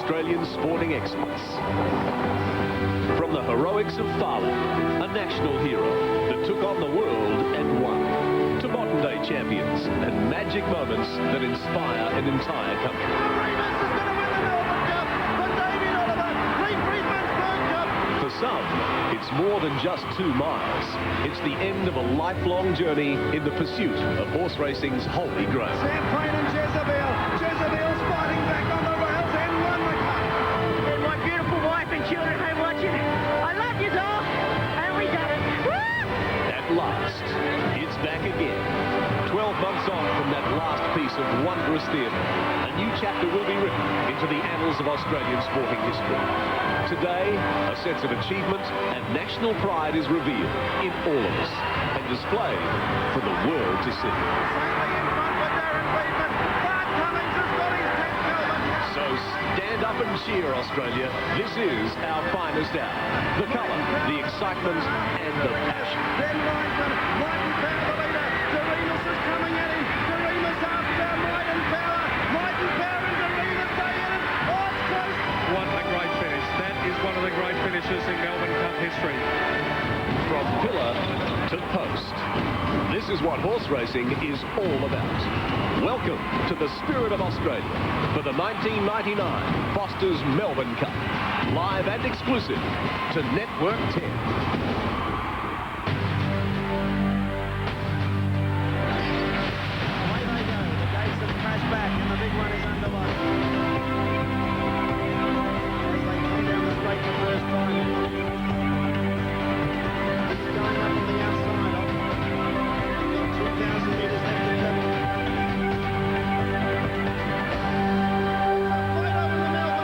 Australian sporting experts. From the heroics of Talbot, a national hero that took on the world and won, to modern-day champions and magic moments that inspire an entire country. For some, it's more than just 2 miles. It's the end of a lifelong journey in the pursuit of horse racing's holy grail. Champagne and Jezebel's fighting back on the rails and won the cup. And my beautiful wife and children home watching. I love you all, and we done it. Woo! At last, it's back again. 12 months on from that last piece of wondrous theatre, a new chapter will be written into the annals of Australian sporting history. Today, a sense of achievement and national pride is revealed in all of us and displayed for the world to see. So stand up and cheer, Australia. This is our finest hour. The colour, the excitement and the passion. One of the great finishes in Melbourne Cup history. From pillar to post, this is what horse racing is all about. Welcome to the spirit of Australia for the 1999 Foster's Melbourne Cup. Live and exclusive to Network 10. Away they go. The gates of Flashback and the big one is underway. The first time. It's going up on the outside of 2,000 metres left to travel. Right over the Melbourne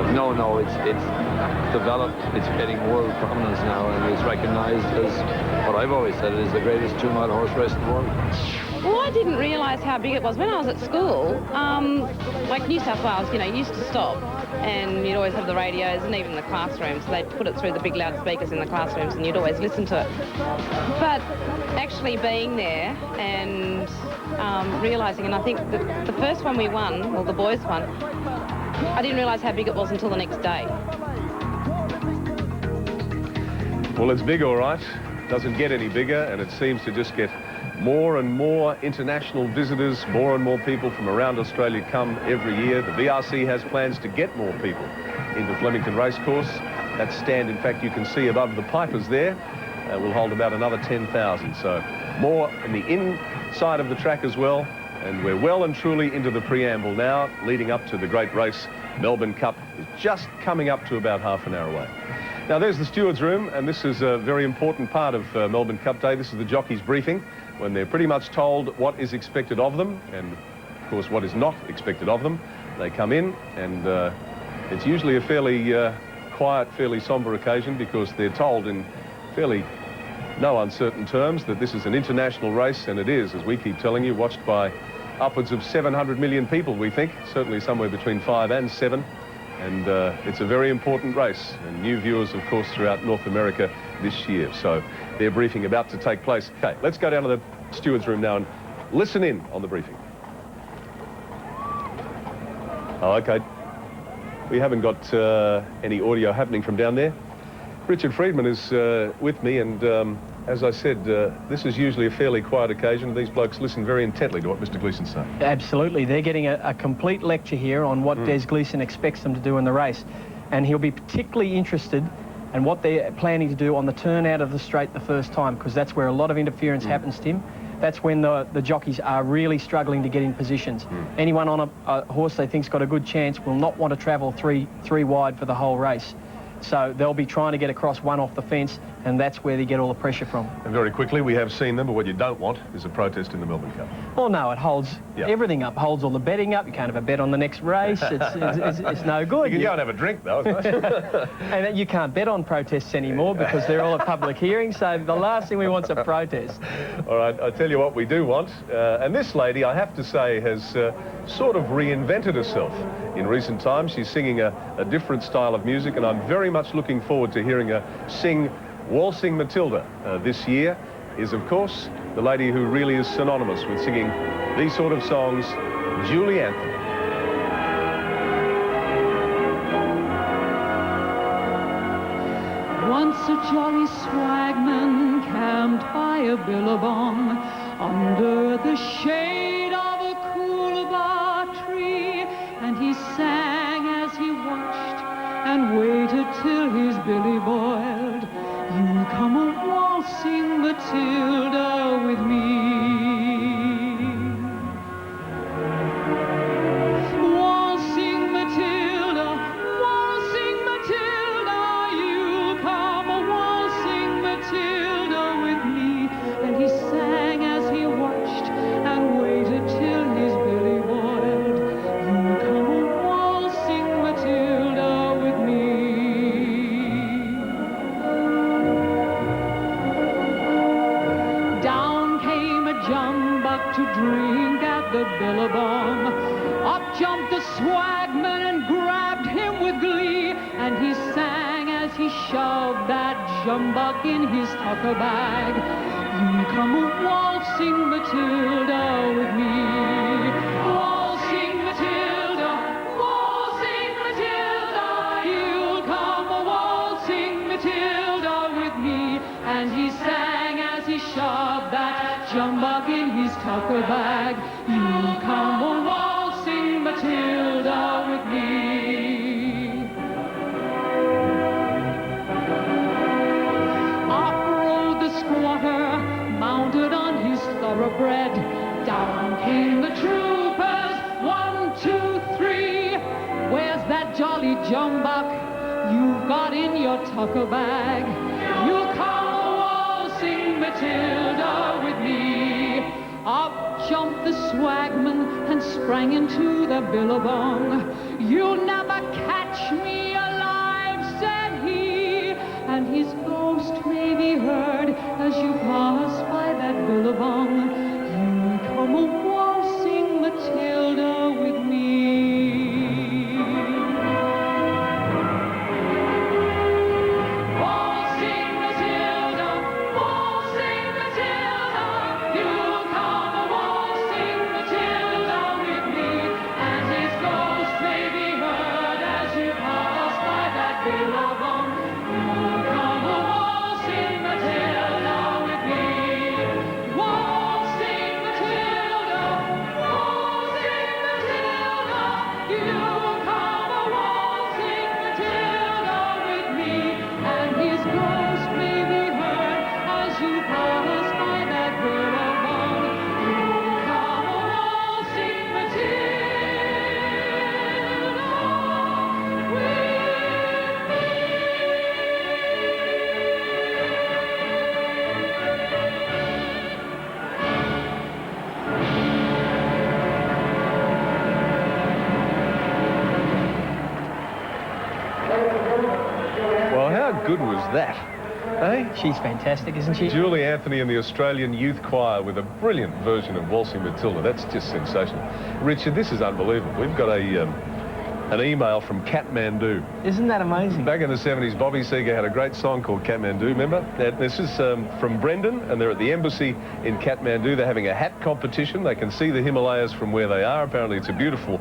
Cup. No, it's developed, it's getting world prominence now, and it's recognised as what I've always said is the greatest 2-mile horse race in the world. Well, I didn't realise how big it was. When I was at school, like New South Wales, used to stop and you'd always have the radios and even the classrooms. They'd put it through the big loudspeakers in the classrooms and you'd always listen to it. But actually being there and realising, and I think the first one we won, well, the boys won, I didn't realise how big it was until the next day. Well, it's big, all right. Doesn't get any bigger, and it seems to just get more and more international visitors, more and more people from around Australia come every year. The VRC has plans to get more people into Flemington Racecourse. That stand, in fact, you can see above the Pipers there, will hold about another 10,000. So more in the inside of the track as well. And we're well and truly into the preamble now, leading up to the great race. Melbourne Cup is just coming up to about half an hour away. Now, there's the stewards' room, and this is a very important part of Melbourne Cup Day. This is the jockeys' briefing, when they're pretty much told what is expected of them, and, of course, what is not expected of them. They come in, and it's usually a fairly quiet, fairly sombre occasion, because they're told in fairly no uncertain terms that this is an international race, and it is, as we keep telling you, watched by upwards of 700 million people, we think, certainly somewhere between 5 and 7. And it's a very important race, and new viewers, of course, throughout North America this year. So their briefing about to take place. Okay, let's go down to the stewards' room now and listen in on the briefing. Oh, okay. We haven't got any audio happening from down there. Richard Freedman is with me, and as I said, this is usually a fairly quiet occasion. These blokes listen very intently to what Mr. Gleeson's saying. Absolutely. They're getting a complete lecture here on what Des Gleeson expects them to do in the race. And he'll be particularly interested in what they're planning to do on the turn out of the straight the first time, because that's where a lot of interference happens to him. That's when the jockeys are really struggling to get in positions. Anyone on a horse they think's got a good chance will not want to travel three wide for the whole race. So they'll be trying to get across one off the fence, and that's where they get all the pressure from. And very quickly, we have seen them, but what you don't want is a protest in the Melbourne Cup. Well, no, it holds everything up. Holds all the betting up. You can't have a bet on the next race. It's no good. You can go and have a drink, though. And you can't bet on protests anymore because they're all at public hearings, so the last thing we want is a protest. All right, I'll tell you what we do want. And this lady, I have to say, has sort of reinvented herself in recent times. She's singing a different style of music, and I'm very much looking forward to hearing her sing Waltzing Matilda this year, is, of course, the lady who really is synonymous with singing these sort of songs, Julie Anthem. Once a jolly swagman camped by a billabong under the shade of a coolabah tree, and he sang as he watched and waited till his billy boiled. You'll come a-waltzing, Matilda, with me. Waltzing, Matilda, waltzing, Matilda, you'll come a-waltzing, Matilda, with me. And he sang as he watched and waited till his billy boiled. You'll come a-waltzing, Matilda, with me. Down came a jumbuck to drink at the billabong. Up jumped the swagman and grabbed him with glee, and he sang as he shoved that jumbuck in his tucker bag. You come a-waltzing, Matilda, with me. Waltzing, Matilda, waltzing, Matilda, you'll come a-waltzing, Matilda, with me. And he sang as he shoved that jumbuck in his tucker bag. You'll come a-waltzing, Matilda, with me. Up rode the squatter, mounted on his thoroughbred. Down came the troopers, 1, 2, 3. Where's that jolly jumbuck you've got in your tucker bag? You'll come a-waltzing, Matilda, with me. Up jumped the swagman and sprang into the billabong. You'll never catch me alive, said he, and his ghost may be heard as you pass by that billabong. You come a-waltzing, Matilda, with me. Waltzing, Matilda, waltzing, Matilda, you'll come a-waltzing, Matilda, with me. And his ghost may be heard as you pass by that billabong. You'll come a-waltzing, Matilda, with me. Waltzing, Matilda, waltzing, Matilda, you'll come a-waltzing, Matilda, with me. And his ghost may be heard as you pass by that billabong. You'll come a-waltzing, Matilda, with me. Well, how good was that? Eh? She's fantastic, isn't she? Julie Anthony and the Australian Youth Choir with a brilliant version of Waltzing Matilda. That's just sensational. Richard, this is unbelievable. We've got an email from Kathmandu. Isn't that amazing? Back in the 70s, Bobby Seger had a great song called Kathmandu, remember? This is from Brendan, and they're at the embassy in Kathmandu. They're having a hat competition. They can see the Himalayas from where they are. Apparently it's a beautiful,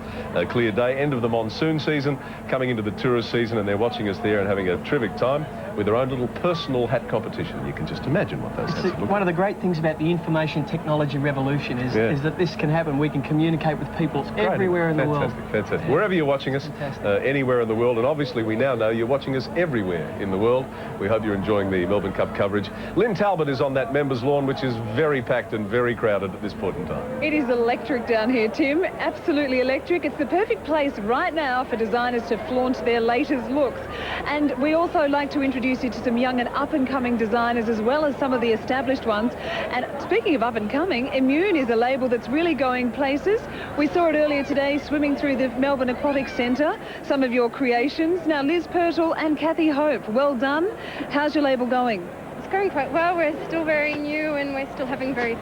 clear day, end of the monsoon season, coming into the tourist season, and they're watching us there and having a terrific time with their own little personal hat competition. You can just imagine what those hats look like. One of the great things about the information technology revolution is that this can happen. We can communicate with people everywhere in the world. Fantastic. Wherever you're watching us, anywhere in the world, and obviously we now know you're watching us everywhere in the world. We hope you're enjoying the Melbourne Cup coverage. Lynne Talbot is on that members' lawn, which is very packed and very crowded at this point in time. It is electric down here, Tim. Absolutely electric. It's the perfect place right now for designers to flaunt their latest looks. And we also like to introduce you to some young and up-and-coming designers as well as some of the established ones. And speaking of up-and-coming, Immune is a label that's really going places. We saw it earlier today swimming through the Melbourne Aquatic Centre, some of your creations. Now, Liz Purtle and Kathy Hope, well done. How's your label going? It's going quite well. We're still very new and we're still having very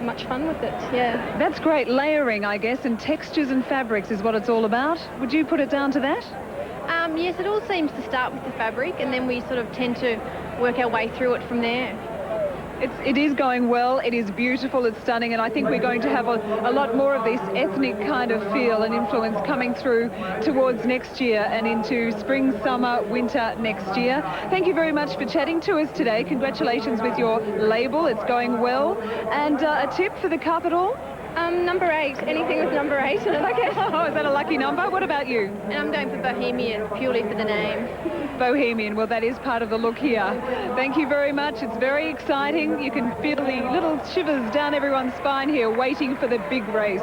much fun with it. Yeah. That's great. Layering, I guess, and textures and fabrics is what it's all about. Would you put it down to that? Yes, it all seems to start with the fabric and then we sort of tend to work our way through it from there. It is going well. It is beautiful. It's stunning. And I think we're going to have a lot more of this ethnic kind of feel and influence coming through towards next year and into spring, summer, winter next year. Thank you very much for chatting to us today. Congratulations with your label. It's going well. And a tip for the cup at all? Number 8. Anything with number 8 in it, I guess. Oh, is that a lucky number? What about you? And I'm going for Bohemian, purely for the name. Bohemian. Well, that is part of the look here. Thank you very much. It's very exciting. You can feel the little shivers down everyone's spine here, waiting for the big race.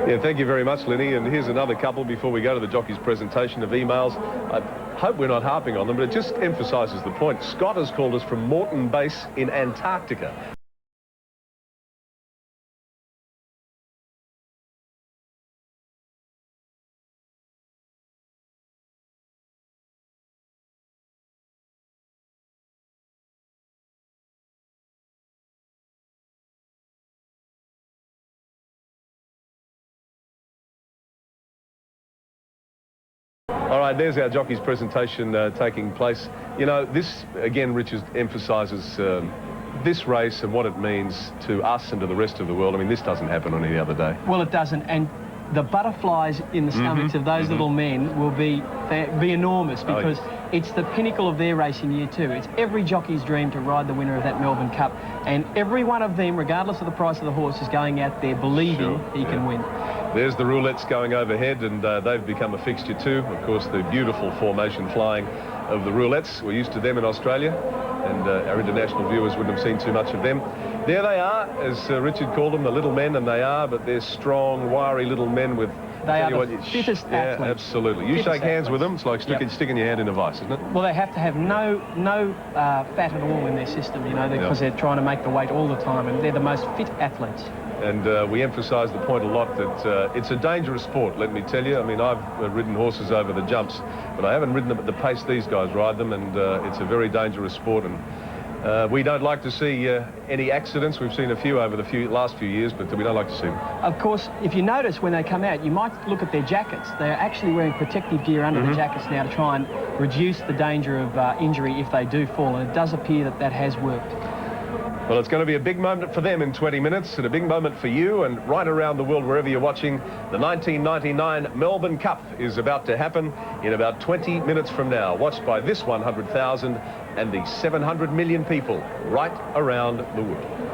Yeah, thank you very much, Lynne. And here's another couple before we go to the jockeys' presentation of emails. I hope we're not harping on them, but it just emphasises the point. Scott has called us from Moreton Base in Antarctica. All right, there's our jockeys presentation taking place. You know, this, again, Richard emphasises this race and what it means to us and to the rest of the world. I mean, this doesn't happen on any other day. Well, it doesn't. And the butterflies in the stomachs of those little men will be enormous, because it's the pinnacle of their race in year 2. It's every jockey's dream to ride the winner of that Melbourne Cup. And every one of them, regardless of the price of the horse, is going out there believing he can win. There's the roulettes going overhead, and they've become a fixture too. Of course, the beautiful formation flying of the roulettes. We're used to them in Australia, and our international viewers wouldn't have seen too much of them. There they are, as Richard called them, the little men, and they are, but they're strong, wiry little men with... They are the fittest athletes. Yeah, absolutely. You shake hands with them, it's like sticking your hand in a vice, isn't it? Well, they have to have no fat at all in their system, you know, because they're trying to make the weight all the time, and they're the most fit athletes. And we emphasise the point a lot that it's a dangerous sport, let me tell you. I mean, I've ridden horses over the jumps, but I haven't ridden them at the pace these guys ride them, and it's a very dangerous sport. And we don't like to see any accidents. We've seen a few over the last few years, but we don't like to see them. Of course, if you notice when they come out, you might look at their jackets. They're actually wearing protective gear under the jackets now to try and reduce the danger of injury if they do fall, and it does appear that that has worked. Well, it's going to be a big moment for them in 20 minutes, and a big moment for you, and right around the world, wherever you're watching. The 1999 Melbourne Cup is about to happen in about 20 minutes from now, watched by this 100,000 and the 700 million people right around the world.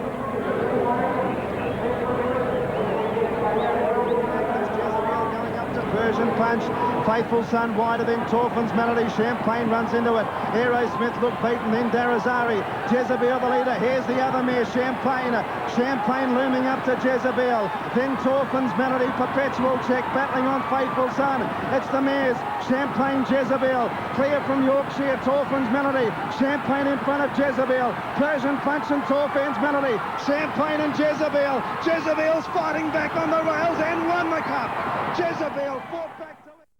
Persian Punch, Faithful Son wider than Torfin's Melody. Champagne runs into it. Aerosmith look beaten, then Darazari. Jezebel the leader. Here's the other mare, Champagne. Champagne looming up to Jezebel. Then Torfin's Melody, Perpetual Check battling on Faithful Son. It's the mares, Champagne, Jezebel. Clear from Yorkshire, Torfin's Melody. Champagne in front of Jezebel. Persian Punch and Torfin's Melody. Champagne and Jezebel. Jezebel's fighting back on the rails and won the cup. Jezebel fought back.